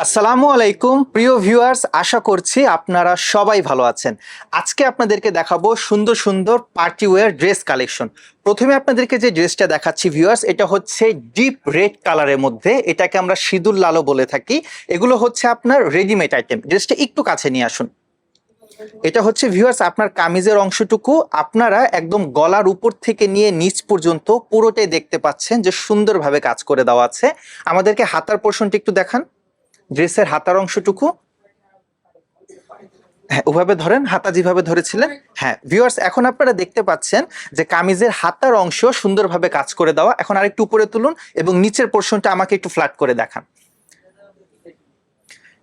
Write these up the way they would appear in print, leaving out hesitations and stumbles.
আসসালামু আলাইকুম প্রিয় ভিউয়ার্স, আশা করছি আপনারা সবাই ভালো আছেন। আজকে আপনাদেরকে দেখাবো সুন্দর সুন্দর পার্টি ওয়্যার ড্রেস কালেকশন। প্রথমে আপনাদেরকে যে ড্রেসটা দেখাচ্ছি ভিউয়ার্স, এটা হচ্ছে ডিপ রেড কালারের মধ্যে, এটাকে আমরা সিঁদুর লালও বলে থাকি। এগুলো হচ্ছে আপনার রেডিমেড আইটেম। ড্রেসটা একটু কাছে নিয়ে আসুন। এটা হচ্ছে ভিউয়ার্স আপনার কামিজের অংশটুকু, আপনারা একদম গলার উপর থেকে নিয়ে নিচ পর্যন্ত পুরোটাই দেখতে পাচ্ছেন যে সুন্দরভাবে কাজ করে দেওয়া আছে। আমাদেরকে হাতার পোর্শনটা একটু দেখান। ড্রেসের হাতার অংশটুকু, হ্যাঁ ওভাবে ধরেন, হাতা যেভাবে ধরেছিলেন। হ্যাঁ ভিউয়ার্স, এখন আপনারা দেখতে পাচ্ছেন যে কামিজের হাতার অংশ সুন্দরভাবে কাজ করে দেওয়া। এখন আরেকটু উপরে তুলুন এবং নিচের পোর্শনটা আমাকে একটু ফ্ল্যাট করে দেখান।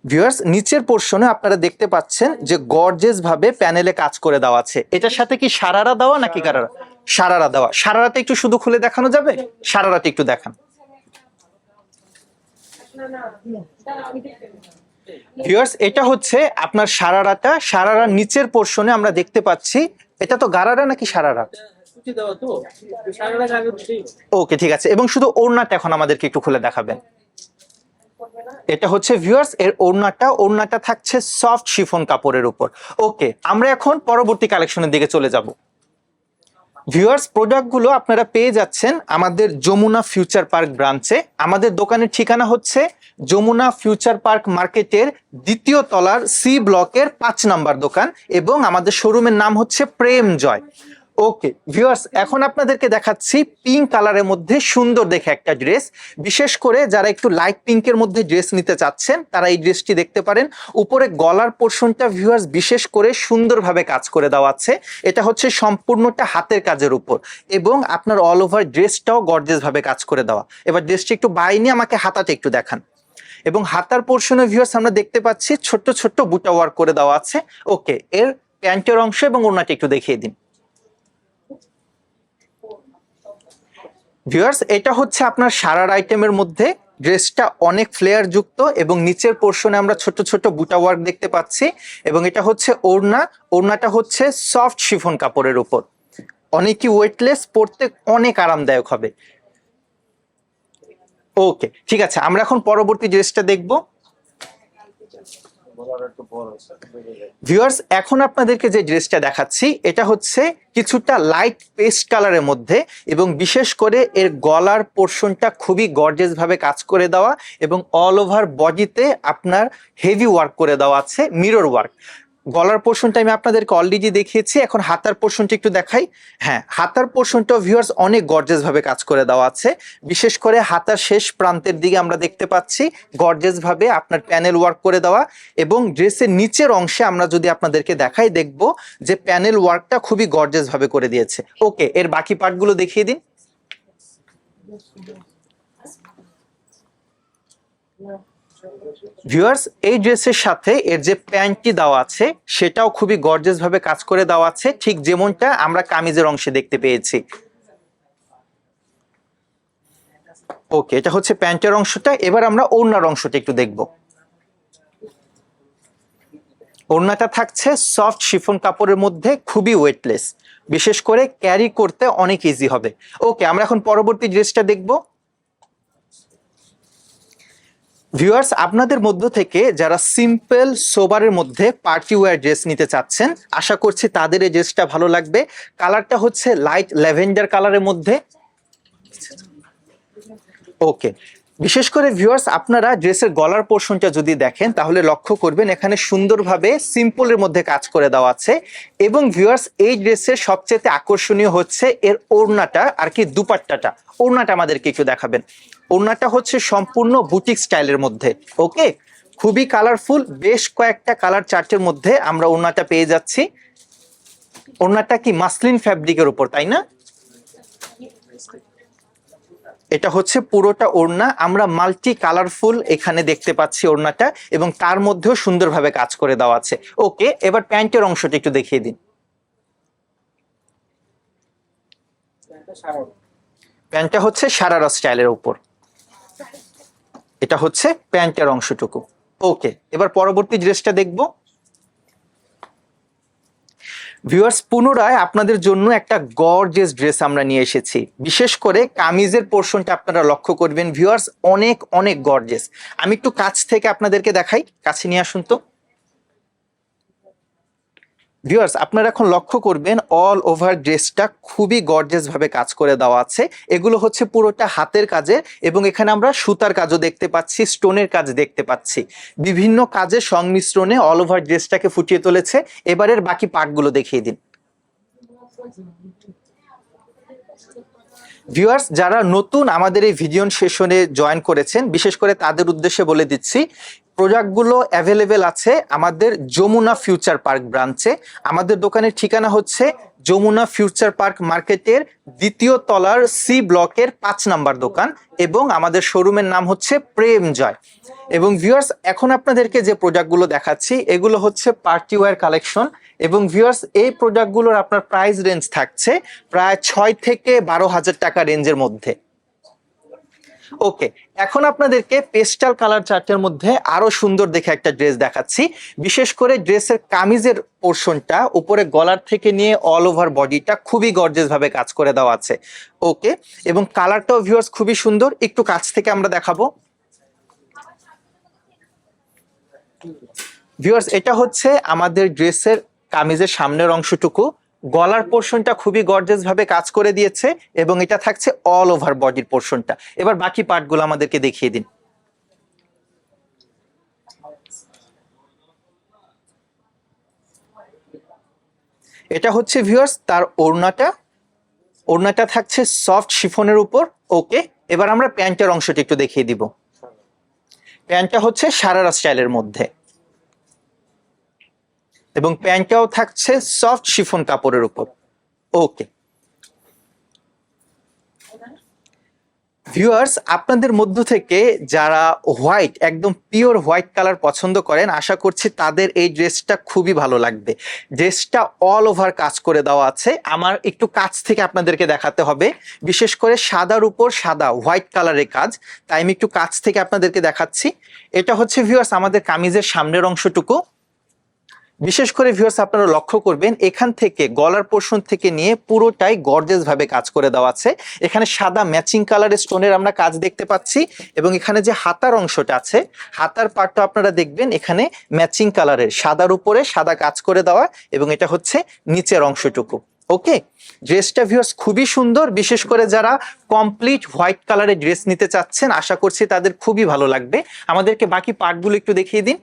ভিউয়ার্স, নিচের পোর্শনে আপনারা দেখতে পাচ্ছেন যে গর্জিয়াস ভাবে প্যানেলে কাজ করে দেওয়া আছে। এটার সাথে কি সারারা দেওয়া নাকি গারারা? সারারা দেওয়া। সারারাতে একটু শুধু খুলে দেখানো যাবে? সারারাতে একটু দেখান। ভিউয়ার্স, এটা হচ্ছে আপনার সারারাটা। সারারার নিচের পোর্শনে আমরা দেখতে পাচ্ছি, এটা তো গারারা নাকি সারারা? ওকে ঠিক আছে। এবং শুধু ওড়নাটা এখন আমাদেরকে একটু খুলে দেখাবেন। এটা হচ্ছে ভিউয়ার্স এর ওড়নাটা থাকছে সফট শিফন কাপড়ের উপর। ওকে, আমরা এখন পরবর্তী কালেকশনের দিকে চলে যাব। ভিউয়ার্স, প্রোডাক্টগুলো আপনারা পেয়ে যাচ্ছেন আমাদের যমুনা ফিউচার পার্ক ব্রাঞ্চে। আমাদের দোকানের ঠিকানা হচ্ছে যমুনা ফিউচার পার্ক মার্কেটের দ্বিতীয় তলার সি ব্লকের 5 নাম্বার দোকান, এবং আমাদের শোরুমের নাম হচ্ছে প্রেম জয়। ওকে ভিউয়ার্স, এখন আপনাদেরকে দেখাচ্ছি পিঙ্ক কালারের মধ্যে সুন্দর দেখে একটা ড্রেস। বিশেষ করে যারা একটু লাইট পিঙ্কের মধ্যে ড্রেস নিতে চাচ্ছেন তারা এই ড্রেসটি দেখতে পারেন। উপরে গলার পোর্শনটা ভিউয়ার্স বিশেষ করে সুন্দরভাবে কাজ করে দেওয়া আছে। এটা হচ্ছে সম্পূর্ণটা হাতের কাজের উপর, এবং আপনার অল ওভার ড্রেসটাও গর্জিয়াস ভাবে কাজ করে দেওয়া। এবার ড্রেসটি একটু বাইরে আমাকে হাতাটা একটু দেখান। এবং হাতার পোর্শনে ভিউয়ার্স আমরা দেখতে পাচ্ছি ছোট্ট ছোট্ট বুটা ওয়ার্ক করে দেওয়া আছে। ওকে, এর প্যান্টের অংশ এবং ওড়নাটা একটু দেখিয়ে দিন। ভিউয়ার্স, এটা হচ্ছে আপনার সারার আইটেমের মধ্যে। ড্রেসটা অনেক ফ্লেয়ার যুক্ত এবং নিচের পোর্শনে আমরা ছোট ছোট বুটা ওয়ার্ক দেখতে পাচ্ছি। এবং এটা হচ্ছে ওড়নাটা হচ্ছে সফট শিফন কাপড়ের উপর, অনেকই ওয়েটলেস, পরতে অনেক আরামদায়ক হবে। ওকে ঠিক আছে, আমরা এখন পরবর্তী ড্রেসটা দেখব। ভিউয়ার্স, এখন আপনাদেরকে যে ড্রেসটা দেখাচ্ছি এটা হচ্ছে কিছুটা লাইট পেস্ট কালারের মধ্যে, এবং বিশেষ করে এর গলার পোর্শনটা খুবই গর্জিয়াস ভাবে কাজ করে দেওয়া, এবং অল ওভার বডিতে আপনার হেভি ওয়ার্ক করে দেওয়া আছে, মিরর ওয়ার্ক। গলার পোর্শনটা আমি আপনাদেরকে অলরেডি দেখিয়েছি। এখন হাতার পোর্শনটা একটু দেখাই। হ্যাঁ, হাতার পোর্শনটা ভিউয়ার্স অনেক গর্জিয়াস ভাবে কাজ করে দেওয়া আছে। বিশেষ করে হাতার শেষ প্রান্তের দিকে আমরা দেখতে পাচ্ছি গর্জিয়াস ভাবে আপনার প্যানেল ওয়ার্ক করে দেওয়া। এবং ড্রেসের নিচের অংশে আমরা যদি আপনাদেরকে দেখাই, দেখব যে প্যানেল ওয়ার্কটা খুবই গর্জিয়াস ভাবে করে দিয়েছে। ওকে, এর বাকি পার্টগুলো দেখিয়ে দিন। ভিউয়ার্স, এই ড্রেসের সাথে এর যে প্যান্টটি দেওয়া আছে সেটাও খুবই গর্জিয়াস ভাবে কাজ করে দেওয়া আছে, ঠিক যেমনটা আমরা কামিজের অংশে দেখতে পেয়েছি। ওকে, এটা হচ্ছে প্যান্টের অংশটা। এবার আমরা ওড়নার অংশটা একটু দেখব। ওড়নাটা থাকছে সফট শিফন কাপড়ের মধ্যে, খুবই ওয়েটলেস, বিশেষ করে ক্যারি করতে অনেক ইজি হবে। ওকে, আমরা এখন পরবর্তী ড্রেসটা দেখব। ভিউয়ার্স, আপনাদের মধ্য থেকে যারা সিম্পল সোবারের মধ্যে পার্টি ওয়্যার ড্রেস নিতে চাচ্ছেন, আশা করছি তাদের এই ড্রেসটা ভালো লাগবে। কালারটা হচ্ছে লাইট ল্যাভেন্ডার কালারের মধ্যে। ওকে, বিশেষ করে ভিউয়ার্স আপনারা ড্রেসের গলার পোর্শনটা যদি দেখেন তাহলে লক্ষ্য করবেন এখানে সুন্দরভাবে সিম্পলের মধ্যে কাজ করে দেওয়া আছে। এবং ভিউয়ার্স, এই ড্রেসের সবচেয়ে আকর্ষণীয় হচ্ছে এর ওড়নাটা, আর কি দুপাট্টাটা। ওড়নাটা আমাদেরকে একটু দেখাবেন। ওড়নাটা হচ্ছে সম্পূর্ণ বুটিক স্টাইলের মধ্যে। ওকে, খুবই কালারফুল, বেশ কয়েকটা কালার চার্টের মধ্যে আমরা ওড়নাটা পেয়ে যাচ্ছি। ওড়নাটা কি মাসলিন ফ্যাব্রিকের উপর, তাই না? এটা হচ্ছে পুরোটা ওড়না, আমরা মাল্টি কালারফুল এখানে দেখতে পাচ্ছি ওড়নাটা, এবং তার মধ্যেও সুন্দরভাবে কাজ করে দেওয়া আছে। ওকে, এবার প্যান্টের অংশটা একটু দেখিয়ে দিন। প্যান্টটা হচ্ছে সারারা স্টাইলের উপর। এটা হচ্ছে প্যান্টের অংশটুকু। ওকে, এবার পরবর্তী ড্রেসটা দেখব। ভিউয়ার্স, পুনরায় আপনাদের জন্য একটা গর্জিয়াস ড্রেস আমরা নিয়ে এসেছি। বিশেষ করে কামিজের পোর্শনটা আপনারা লক্ষ্য করবেন ভিউয়ার্স, অনেক অনেক গর্জিয়াস। আমি একটু কাছ থেকে আপনাদেরকে দেখাই, কাছে নিয়ে আসুন তো। ভিউয়ার্স, আপনারা এখন লক্ষ্য করবেন অল ওভার ড্রেসটা খুবই গর্জিয়াস ভাবে কাজ করে দেওয়া আছে। এগুলো হচ্ছে পুরোটা হাতের কাজের, এবং এখানে আমরা সুতার কাজও দেখতে পাচ্ছি, স্টোনের কাজ দেখতে পাচ্ছি। বিভিন্ন কাজের সংমিশ্রণে অল ওভার ড্রেসটাকে ফুটিয়ে তুলেছে। এবারের বাকি পার্টগুলো দেখিয়ে দিন। ভিউয়ার্স, যারা নতুন আমাদের এই ভিডিও সেশনে জয়েন করেছেন, বিশেষ করে তাদের উদ্দেশ্যে বলে দিচ্ছি, প্রোডাক্টগুলো অ্যাভেলেবেল আছে আমাদের যমুনা ফিউচার পার্ক ব্রাঞ্চে। আমাদের দোকানের ঠিকানা হচ্ছে যমুনা ফিউচার পার্ক মার্কেটের 2য় তলার সি ব্লকের 5 নাম্বার দোকান, এবং আমাদের শোরুমের নাম হচ্ছে প্রেম জয়। এবং ভিউয়ার্স, এখন আপনাদেরকে যে প্রোডাক্টগুলো দেখাচ্ছি এগুলো হচ্ছে পার্টি ওয়্যার কালেকশন। এবং ভিউয়ার্স, এই প্রোডাক্টগুলোর আপনার প্রাইস রেঞ্জ থাকছে প্রায় 6 থেকে 12,000 টাকা রেঞ্জের মধ্যে। ওকে, এখন আপনাদেরকে পেস্টাল কালার চার্টের মধ্যে আরো সুন্দর দেখে একটা ড্রেস দেখাচ্ছি। বিশেষ করে ড্রেসের কামিজের পোর্শনটা উপরে গলার থেকে নিয়ে অল ওভার বডিটা খুবই গর্জিয়াস ভাবে কাজ করে দেওয়া আছে। ওকে, এবং কালারটাও ভিউয়ার্স খুবই সুন্দর, একটু কাছ থেকে আমরা দেখাবো। ভিউয়ার্স, এটা হচ্ছে আমাদের ড্রেসের কামিজের সামনের অংশটুকু। গলার পোর্শনটা খুবই গর্জিয়াস ভাবে কাজ করে দিয়েছে, এবং এটা থাকছে অল ওভার বডির পোর্শনটা। এবার বাকি পার্টগুলো আমাদেরকে দেখিয়ে দিন। এটা হচ্ছে ভিউয়ার্স তার ওড়নাটা। ওড়নাটা থাকছে সফট শিফনের উপর। ওকে, এবার আমরা প্যান্টের অংশটা একটু দেখিয়ে দিব। প্যান্টটা হচ্ছে সারারা স্টাইলের মধ্যে, এবং প্যান্টটাও থাকছে সফট শিফন কাপড়ের উপর। ওকে ভিউয়ার্স, আপনাদের মধ্য থেকে যারা হোয়াইট, একদম পিওর হোয়াইট কালার পছন্দ করেন, আশা করছি তাদের এই ড্রেসটা খুবই ভালো লাগবে। ড্রেসটা অল ওভার কাজ করে দেওয়া আছে। আমার একটু কাছ থেকে আপনাদেরকে দেখাতে হবে, বিশেষ করে সাদার উপর সাদা হোয়াইট কালারের কাজ, তাই আমি একটু কাছ থেকে আপনাদেরকে দেখাচ্ছি। এটা হচ্ছে ভিউয়ার্স আমাদের কামিজের সামনের অংশটুকু। বিশেষ করে ভিউয়ার্স, আপনারা লক্ষ্য করবেন এখান থেকে গলার পোর্শন থেকে নিয়ে পুরোটাই গর্জিয়াস ভাবে কাজ করে দেওয়া আছে। এখানে সাদা ম্যাচিং কালারের স্টোনের আমরা কাজ দেখতে পাচ্ছি, এবং এখানে যে হাতার অংশটা আছে, হাতার পার্টটা আপনারা দেখবেন এখানে ম্যাচিং কালারের সাদার উপরে সাদা কাজ করে দেওয়া, এবং এটা হচ্ছে নিচের অংশটুকু। ওকে, ড্রেসটা ভিউয়ার্স খুবই সুন্দর। বিশেষ করে যারা কমপ্লিট হোয়াইট কালারের ড্রেস নিতে চাচ্ছেন, আশা করছি তাদের খুবই ভালো লাগবে। আমাদেরকে বাকি পার্টগুলো একটু দেখিয়ে দিন।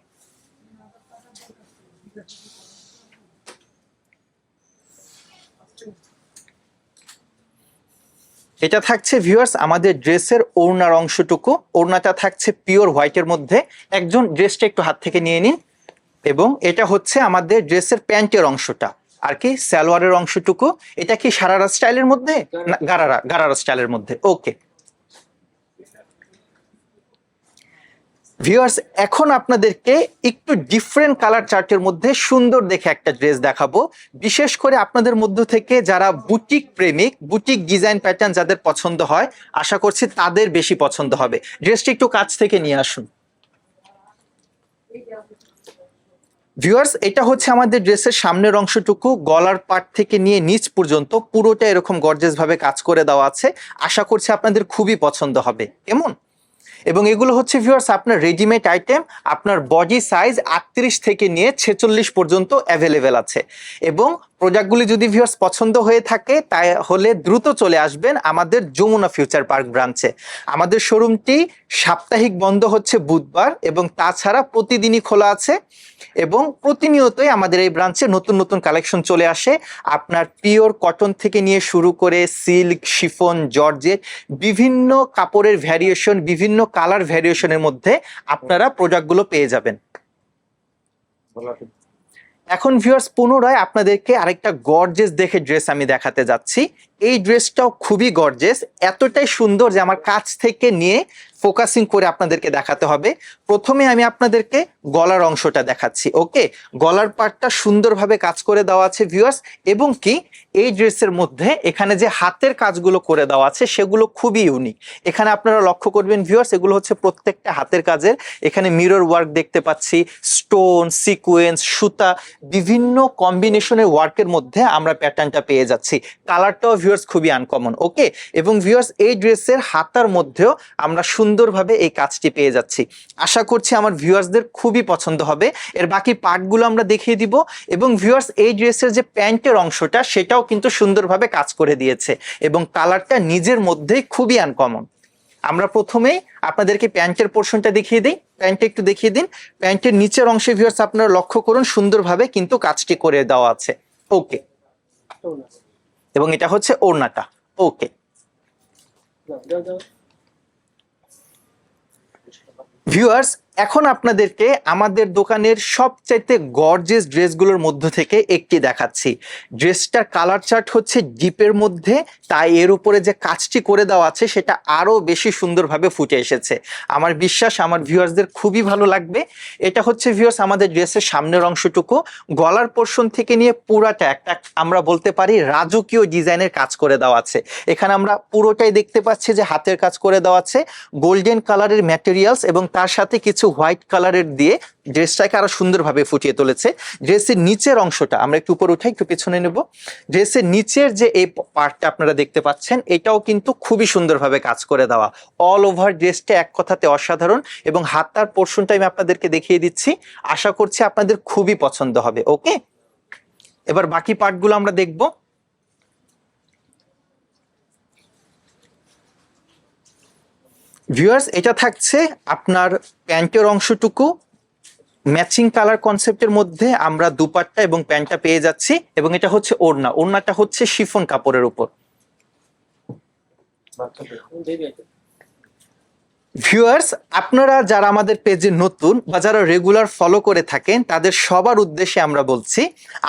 এটা থাকছে ভিউয়ার্স আমাদের ড্রেসের ওড়নার অংশটুকু। ওড়নাটা থাকছে পিওর হোয়াইটের মধ্যে। একজন ড্রেসটা একটু হাত থেকে নিয়ে নিন। এবং এটা হচ্ছে আমাদের ড্রেসের প্যান্টের অংশটা, আর কি সালোয়ারের অংশটুকু। এটা কি সারারা স্টাইলের মধ্যে না গারারা? গারারা স্টাইলের মধ্যে। ওকে ভিউয়ার্স, এখন আপনাদেরকে একটু ডিফারেন্ট কালার চার্টের মধ্যে সুন্দর দেখে একটা ড্রেস দেখাবো। বিশেষ করে আপনাদের মধ্য থেকে যারা বুটিক প্রেমিক, বুটিক ডিজাইন প্যাটার্ন যাদের পছন্দ হয়, আশা করছি তাদের বেশি পছন্দ হবে। ড্রেসটি একটু কাছ থেকে নিয়ে আসুন। ভিউয়ার্স, এটা হচ্ছে আমাদের ড্রেসের সামনের অংশটুকু। গলার পার্ট থেকে নিয়ে নিচ পর্যন্ত পুরোটা এরকম গর্জিয়াস ভাবে কাজ করে দেওয়া আছে। আশা করছি আপনাদের খুবই পছন্দ হবে। কেমন? এবং এগুলো হচ্ছে ভিউয়ার্স আপনার রেডিমেড আইটেম। আপনার বডি সাইজ 38 থেকে নিয়ে 46 পর্যন্ত অ্যাভেলেবেল আছে। এবং প্রোডাক্টগুলি যদি ভিউয়ার্স পছন্দ হয়ে থাকে তাহলে দ্রুত চলে আসবেন আমাদের যমুনা ফিউচার পার্ক ব্রাঞ্চে। আমাদের শোরুমটি সাপ্তাহিক বন্ধ হচ্ছে বুধবার, এবং তাছাড়া প্রতিদিনই খোলা আছে। এবং প্রতিনিয়তই আমাদের এই ব্রাঞ্চে নতুন নতুন কালেকশন চলে আসে। আপনার পিওর কটন থেকে নিয়ে শুরু করে সিল্ক, শিফন, জর্জেট, বিভিন্ন কাপড়ের ভ্যারিয়েশন, বিভিন্ন কালার ভ্যারিয়েশনের মধ্যে আপনারা প্রোডাক্টগুলো পেয়ে যাবেন। এখন ভিউয়ার্স পুনরায় আপনাদেরকে আরেকটা গর্জিয়াস দেখে ড্রেস আমি দেখাতে যাচ্ছি। এই ড্রেসটাও খুবই গর্জিয়াস, এতটাই সুন্দর যে আমার কাছ থেকে নিয়ে ফোকাসিং করে আপনাদেরকে দেখাতে হবে। প্রথমে আমি আপনাদেরকে গলার অংশটা দেখাচ্ছি। ওকে, গলার পার্টটা সুন্দরভাবে কাজ করে দেওয়া আছে ভিউয়ার্স, এবং কি এই ড্রেসের মধ্যে এখানে যে হাতের কাজগুলো করে দেওয়া আছে সেগুলো খুবই ইউনিক। এখানে আপনারা লক্ষ্য করবেন ভিউয়ার্স, এগুলো হচ্ছে প্রত্যেকটা হাতের কাজের। এখানে মিরর ওয়ার্ক দেখতে পাচ্ছি, স্টোন, সিকোয়েন্স, সুতা, বিভিন্ন কম্বিনেশনের ওয়ার্কের মধ্যে আমরা প্যাটার্নটা পেয়ে যাচ্ছি। কালারটাও ভিউয়ার্স খুবই আনকমন। ওকে, এবং ভিউয়ার্স এই ড্রেসের হাতার মধ্যেও আমরা সুন্দরভাবে এই কাজটি পেয়ে যাচ্ছি। আশা করছি আমার ভিউয়ার্সদের খুবই পছন্দ হবে। এর বাকি পার্টগুলো আমরা দেখিয়ে দিব, এবং ভিউয়ার্স এই ড্রেসের যে প্যান্টের অংশটা সেটাও কিন্তু সুন্দরভাবে কাজ করে দিয়েছে, এবং কালারটা নিজের মধ্যেই খুবই আনকমন। আমরা প্রথমেই আপনাদেরকে প্যান্টের পোর্শনটা দেখিয়ে দিই। প্যান্টটা একটু দেখিয়ে দিন। প্যান্টের নিচের অংশে ভিউয়ার্স আপনারা লক্ষ্য করুন, সুন্দরভাবে কিন্তু কাজটি করে দেওয়া আছে। ওকে, এবং এটা হচ্ছে ওড়নাটা। ওকে, ভিউয়ার্স এখন আপনাদেরকে আমাদের দোকানের সবচাইতে গর্জিয়াস ড্রেসগুলোর মধ্য থেকে একটি দেখাচ্ছি। ড্রেসটার কালার চার্ট হচ্ছে ডিপের মধ্যে, তাই এর উপরে যে কাজটি করে দেওয়া আছে সেটা আরো বেশি সুন্দরভাবে ফুটে এসেছে। আমার বিশ্বাস আমার ভিউয়ার্সদের খুবই ভালো লাগবে। এটা হচ্ছে ভিউয়ার্স আমাদের ড্রেসের সামনের অংশটুকু, গলার পোর্শন থেকে নিয়ে পুরাটা একটা আমরা বলতে পারি রাজকীয় ডিজাইনের কাজ করে দেওয়া আছে। এখানে আমরা পুরোটাই দেখতে পাচ্ছি যে হাতের কাজ করে দেওয়া আছে, গোল্ডেন কালারের ম্যাটেরিয়ালস, এবং তার সাথে কিছু হোয়াইট কালারের দিয়ে ড্রেসটাকে আরো সুন্দরভাবে ফুটিয়ে তুলেছে। ড্রেসের নিচের অংশটা আমরা একটু উপর উঠাই, একটু পেছনে নেব। ড্রেসের নিচের যে এই পার্টটা আপনারা দেখতে পাচ্ছেন এটাও কিন্তু খুবই সুন্দরভাবে কাজ করে দেওয়া। অল ওভার ড্রেসটা এক কথাতে অসাধারণ, এবং হাতার পোর্শনটা আমি আপনাদেরকে দেখিয়ে দিচ্ছি। আশা করছি আপনাদের খুবই পছন্দ হবে। ওকে, এবার বাকি পার্টগুলো আমরা দেখব। ভিউয়ার্স এটা থাকছে আপনার প্যান্টের অংশটুকু, ম্যাচিং কালার কনসেপ্টের মধ্যে আমরা দুপাট্টা এবং প্যান্টটা পেয়ে যাচ্ছি, এবং এটা হচ্ছে ওড়না। ওড়নাটা হচ্ছে শিফন কাপড়ের উপর। ভিউয়ার্স আপনারা যারা আমাদের পেজে নতুন বা যারা রেগুলার ফলো করে থাকেন তাদের সবার উদ্দেশ্যে আমরা বলছি,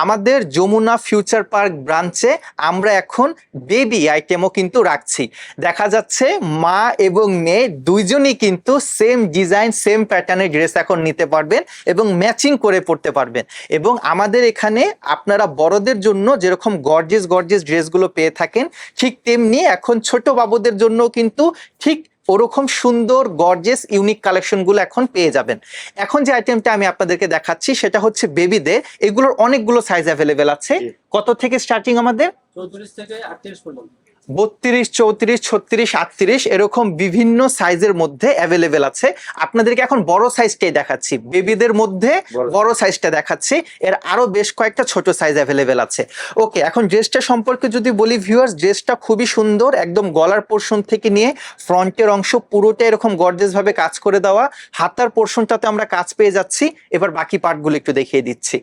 আমাদের যমুনা ফিউচার পার্ক ব্রাঞ্চে আমরা এখন বেবি আইটেমও কিন্তু রাখছি। দেখা যাচ্ছে মা এবং মেয়ে দুইজনই কিন্তু সেম ডিজাইন সেম প্যাটার্নের ড্রেস এখন নিতে পারবেন এবং ম্যাচিং করে পরতে পারবেন। এবং আমাদের এখানে আপনারা বড়দের জন্য যেরকম গর্জিয়াস গর্জিয়াস ড্রেসগুলো পেয়ে থাকেন, ঠিক তেমনি এখন ছোট বাবুদের জন্য কিন্তু ঠিক ওরকম সুন্দর গর্জিয়াস ইউনিক কালেকশনগুলো এখন পেয়ে যাবেন। এখন যে আইটেমটা আমি আপনাদেরকে দেখাচ্ছি সেটা হচ্ছে বেবিদের। এগুলোর অনেকগুলো সাইজ অ্যাভেলেবেল আছে। কত থেকে স্টার্টিং আমাদের? 34 থেকে 38 পর্যন্ত। 32, 34, 36, 38 এরকম বিভিন্ন সাইজের মধ্যে অ্যাভেলেবেল আছে। আপনাদেরকে এখন বড় সাইজটাই দেখাচ্ছি, বেবিদের মধ্যে বড় সাইজটা দেখাচ্ছি। এর আরো বেশ কয়েকটা ছোট সাইজ অ্যাভেলেবেল আছে। ওকে, এখন ড্রেসটা সম্পর্কে যদি বলি ভিউয়ার্স, ড্রেসটা খুবই সুন্দর, একদম গলার পোর্শন থেকে নিয়ে ফ্রন্টের অংশ পুরোটা এরকম গর্জিয়াস ভাবে কাজ করে দেওয়া। হাতার পোর্শনটাতে আমরা কাজ পেয়ে যাচ্ছি। এবার বাকি পার্টগুলো একটু দেখিয়ে দিচ্ছি।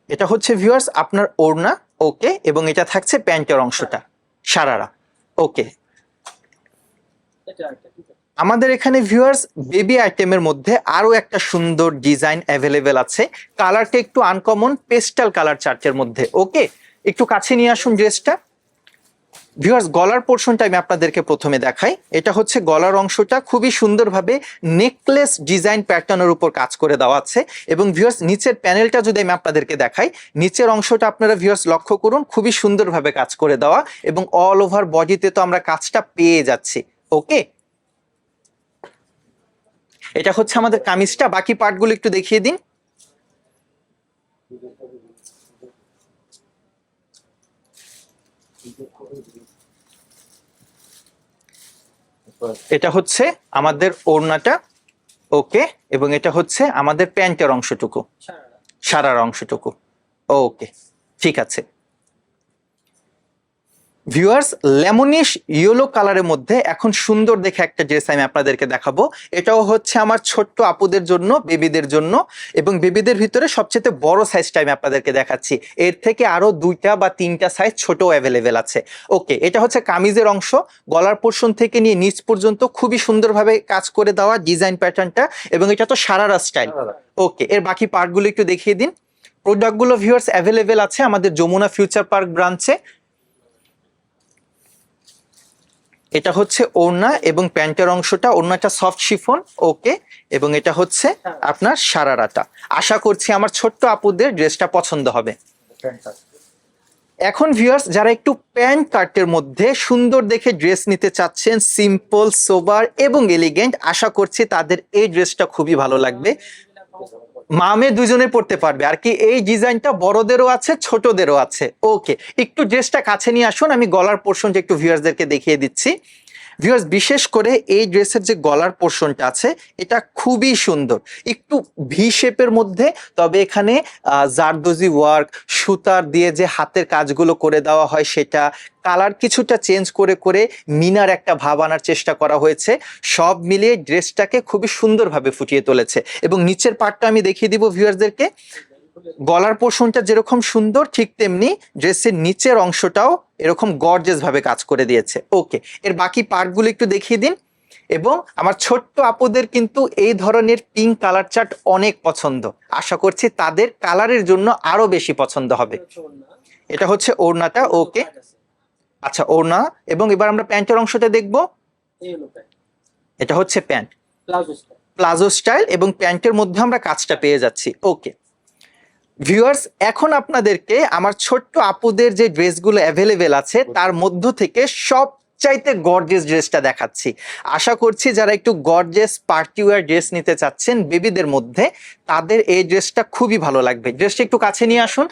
এটা হচ্ছে ভিউয়ার্স আপনার ওড়না। ওকে, এবং এটা থাকছে প্যান্টের অংশটা সারারা। ওকে, আমাদের এখানে ভিউয়ার্স বেবি আইটেমের মধ্যে আরো একটা সুন্দর ডিজাইন অ্যাভেলেবেল আছে। কালারটা একটু আনকমন, পেস্টাল কালার চার্টের মধ্যে। ওকে, একটু কাছে নিয়ে আসুন ড্রেসটা। ভিউয়ার্স গলার পোর্শনটা আমি আপনাদেরকে প্রথমে দেখাই। এটা হচ্ছে গলার অংশটা, খুবই সুন্দরভাবে নেকলেস ডিজাইন প্যাটার্নের উপর কাজ করে দেওয়া আছে। এবং ভিউয়ার্স নিচের প্যানেলটা যদি আমি আপনাদেরকে দেখাই, নিচের অংশটা আপনারা ভিউয়ার্স লক্ষ্য করুন, খুবই সুন্দরভাবে কাজ করে দেওয়া, এবং অল ওভার বডিতে তো আমরা কাজটা পেয়ে যাচ্ছি। ওকে, এটা হচ্ছে আমাদের কামিজটা। বাকি পার্টগুলো একটু দেখিয়ে দিন। এটা হচ্ছে আমাদের ওড়নাটা। ওকে, এবং এটা হচ্ছে আমাদের প্যান্টের অংশটুকু, সারার অংশটুকু। ওকে, ঠিক আছে। ভিউয়ার্স লেমনিশ ইয়েলো কালারের মধ্যে এখন সুন্দর দেখে একটা ড্রেস আমি আপনাদেরকে দেখাবো। এটাও হচ্ছে আমার ছোট্ট আপুদের জন্য, বেবিদের জন্য, এবং বেবিদের ভিতরে সবচেয়ে বড় সাইজটা আমি আপনাদেরকে দেখাচ্ছি। এর থেকে আরো 2টা বা 3টা সাইজ ছোট অ্যাভেলেবেল আছে। ওকে, এটা হচ্ছে কামিজের অংশ, গলার পোর্শন থেকে নিয়ে নিচ পর্যন্ত খুবই সুন্দরভাবে কাজ করে দেওয়া ডিজাইন প্যাটার্নটা, এবং এটা তো সারারা স্টাইল। ওকে, এর বাকি পার্টগুলো একটু দেখিয়ে দিন। প্রোডাক্টগুলো ভিউয়ার্স অ্যাভেলেবেল আছে আমাদের যমুনা ফিউচার পার্ক ব্রাঞ্চে। এটা হচ্ছে ওড়না এবং প্যান্টের অংশটা, ওড়নাটা সফট শিফন, ওকে, এবং এটা হচ্ছে আপনার সারারাটা। আশা করছি আমার ছোট্ট আপুদের ড্রেসটা পছন্দ হবে। এখন ভিউয়ার্স যারা একটু প্যান্ট কাটের মধ্যে সুন্দর দেখে ড্রেস নিতে চাচ্ছেন, সিম্পল, সোবার এবং এলিগেন্ট, আশা করছি তাদের এই ড্রেসটা খুবই ভালো লাগবে। মা মেয়ে দুজনে পড়তে পারবে আর কি। এই ডিজাইনটা বড়দেরও আছে, ছোটদেরও আছে। ওকে, একটু ড্রেসটা কাছে নিয়ে আসুন, আমি গলার পোর্শনটা একটু ভিউয়ার্সদেরকে দেখিয়ে দিচ্ছি। ভিউয়ার্স বিশেষ করে এই ড্রেসের যে গলার পোর্শনটা আছে এটা খুবই সুন্দর, একটু ভি শেপের মধ্যে, তবে এখানে জারদোজি ওয়ার্ক, সুতার দিয়ে যে হাতের কাজগুলো করে দেওয়া হয় সেটা, কালার কিছুটা চেঞ্জ করে করে মিনার একটা ভাব আনার চেষ্টা করা হয়েছে। সব মিলিয়ে ড্রেসটাকে খুবই সুন্দরভাবে ফুটিয়ে তুলেছে। এবং নিচের পার্টটা আমি দেখিয়ে দিব ভিউয়ার্সদেরকে। গলার পোর্শনটা যেরকম সুন্দর ঠিক তেমনি ড্রেসের নিচের অংশটাও এরকম গর্জিয়াস ভাবে কাজ করে দিয়েছে। ওকে, এর বাকি পার্টগুলো একটু দেখিয়ে দিন। এবং আমার ছোট্ট আপুদের কিন্তু এই ধরনের পিঙ্ক কালার চার্ট অনেক পছন্দ, আশা করছি তাদের কালারের জন্য আরো বেশি পছন্দ হবে। এটা হচ্ছে ওড়নাটা, ওকে, আচ্ছা ওড়না। এবং এবার আমরা প্যান্টের অংশটা দেখবো। এটা হচ্ছে প্যান্ট, প্লাজো স্টাইল, এবং প্যান্টের মধ্যে আমরা কাজটা পেয়ে যাচ্ছি। ওকে ভিউয়ার্স, এখন আপনাদেরকে আমার ছোট্ট আপুদের যে ড্রেসগুলো অ্যাভেলেবেল আছে তার মধ্য থেকে সবচাইতে গর্জিয়াস ড্রেসটা দেখাচ্ছি। আশা করছি যারা একটু গর্জিয়াস পার্টি ওয়্যার ড্রেস নিতে চাচ্ছেন বেবিদের মধ্যে, তাদের এই ড্রেসটা খুবই ভালো লাগবে। ড্রেসটা একটু কাছে নিয়ে আসুন।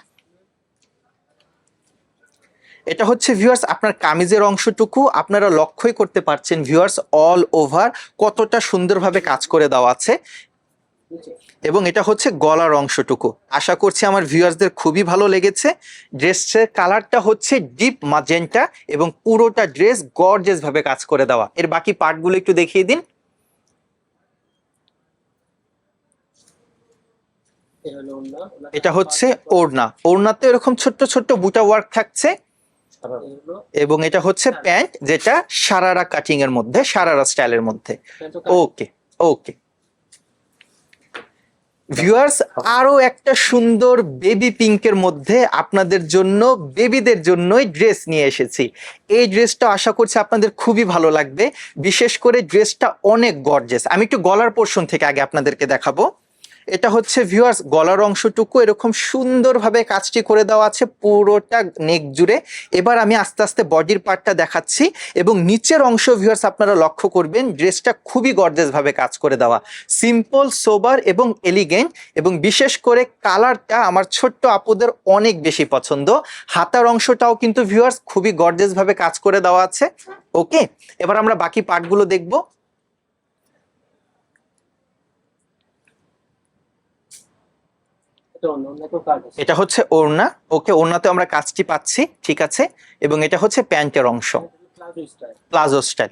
এটা হচ্ছে ভিউয়ার্স আপনার কামিজের অংশটুকু, আপনারা লক্ষ্যই করতে পারছেন ভিউয়ার্স অল ওভার কতটা সুন্দরভাবে কাজ করে দেওয়া আছে। এবং এটা হচ্ছে গলার অংশটুকু। আশা করছি আমার ভিউয়ার্সদের খুবই ভালো লেগেছে। ড্রেসের কালারটা হচ্ছে ডিপ ম্যাজেন্টা এবং পুরোটা ড্রেস গর্জিয়াস ভাবে কাজ করে দেওয়া। এর বাকি পার্টগুলো একটু দেখিয়ে দিন। এটা হচ্ছে ওড়না, ওড়নাতে এরকম ছোট্ট ছোট্ট বুটা ওয়ার্ক থাকছে। এবং এটা হচ্ছে প্যান্ট, যেটা সারারা কাটিং এর মধ্যে, সারারা স্টাইলের মধ্যে। ওকে ওকে ভিউয়ার্স, আরো একটা সুন্দর বেবি পিঙ্কের মধ্যে আপনাদের জন্য, বেবিদের জন্যই ড্রেস নিয়ে এসেছি। এই ড্রেসটা আশা করছি আপনাদের খুবই ভালো লাগবে। বিশেষ করে ড্রেসটা অনেক গর্জিয়াস। আমি একটু গলার পোর্শন থেকে আগে আপনাদেরকে দেখাবো। এটা হচ্ছে ভিউয়ার্স গলার অংশটুকু এরকম সুন্দরভাবে কাজটি করে দেওয়া আছে পুরোটা নেক জুড়ে। এবার আমি আস্তে আস্তে বডির পার্টটা দেখাচ্ছি। এবং নিচের অংশ ভিউয়ার্স আপনারা লক্ষ্য করবেন ড্রেসটা খুবই গর্জিয়াস ভাবে কাজ করে দেওয়া, সিম্পল, সোবার এবং এলিগেন্ট। এবং বিশেষ করে কালারটা আমার ছোট্ট আপুদের অনেক বেশি পছন্দ। হাতার অংশটাও কিন্তু ভিউয়ার্স খুবই গর্জিয়াস ভাবে কাজ করে দেওয়া আছে। ওকে, এবার আমরা বাকি পার্টগুলো দেখবো। এটা হচ্ছে ওড়না, ওকে, ওড়নাতে আমরা কাজটি পাচ্ছি, ঠিক আছে। এবং এটা হচ্ছে প্যান্টের অংশ, প্লাজো স্টাইল,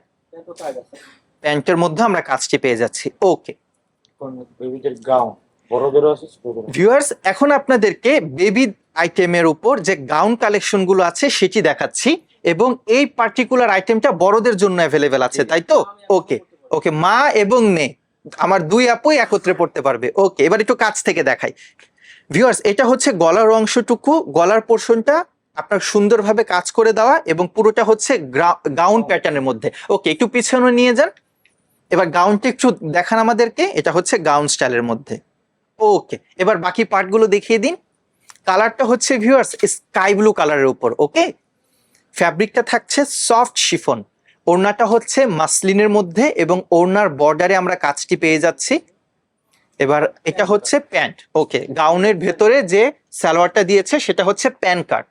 প্যান্টের মধ্যে আমরা কাজটি পেয়ে যাচ্ছি। ওকে ভিউয়ার্স, এখন আপনাদেরকে বেবি আইটেমের উপর যে গাউন কালেকশন গুলো আছে সেটি দেখাচ্ছি। এবং এই পার্টিকুলার আইটেমটা বড়দের জন্য অ্যাভেলেবেল আছে, তাই তো? ওকে ওকে, মা এবং মেয়ে আমার দুই আপুই একত্রে পড়তে পারবে। ওকে, এবার একটু কাছ থেকে দেখাই। ভিউয়ার্স, এটা হচ্ছে গলার অংশটুকু, গলার পোর্শনটা আপনার সুন্দরভাবে কাজ করে দেওয়া এবং পুরোটা হচ্ছে গাউন প্যাটার্নের মধ্যে। ওকে, একটু পিছনে নিয়ে যান। এবার গাউনটা একটু দেখান আমাদেরকে। এটা হচ্ছে গাউন স্টাইলের মধ্যে। ওকে, এবার বাকি পার্টগুলো দেখিয়ে দিন। কালারটা হচ্ছে ভিউয়ার্স স্কাই ব্লু কালারের উপর। ওকে, ফ্যাব্রিকটা থাকছে সফট শিফন, ওড়নাটা হচ্ছে মাসলিনের মধ্যে এবং ওড়নার বর্ডারে আমরা কাজটি পেয়ে যাচ্ছি। এবার এটা হচ্ছে প্যান্ট। ওকে, গাউনের ভেতরে যে সালোয়ারটা দিয়েছে সেটা হচ্ছে প্যান্ট কাট।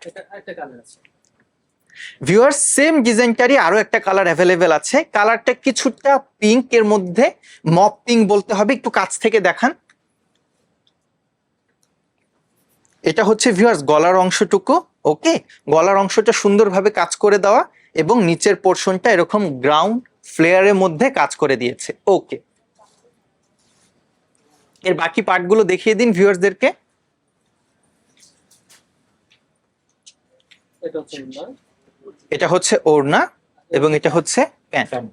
ভিউয়ার্স, সেম ডিজাইনটারই আরো একটা কালার অ্যাভেলেবেল আছে। কালারটা কিছুটা পিঙ্ক এর মধ্যে, মপ পিঙ্ক বলতে হবে। একটু কাছ থেকে দেখান। এটা হচ্ছে ভিউয়ার্স গলার অংশটুকু। ওকে, গলার অংশটা সুন্দরভাবে কাজ করে দেওয়া এবং নিচের পোর্শনটা এরকম গ্রাউন্ড ফ্লেয়ারের মধ্যে কাজ করে দিয়েছে। ওকে, এর বাকি পার্টগুলো দেখিয়ে দিন ভিউয়ার্সদেরকে। এটা হচ্ছে ওড়না এবং এটা হচ্ছে প্যান্ট।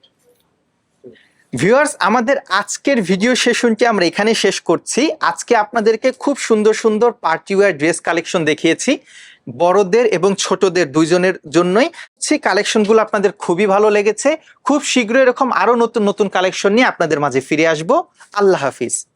ভিউয়ার্স, আমাদের আজকের ভিডিও সেশনটি আমরা এখানে শেষ করছি। আজকে আপনাদেরকে খুব সুন্দর সুন্দর পার্টি ওয়্যার ড্রেস কালেকশন দেখিয়েছি, বড়দের এবং ছোটদের দুইজনের জন্যই। সেই কালেকশনগুলো আপনাদের খুবই ভালো লেগেছে। খুব শীঘ্রই এরকম আরো নতুন নতুন কালেকশন নিয়ে আপনাদের মাঝে ফিরে আসবো। আল্লাহ হাফিজ।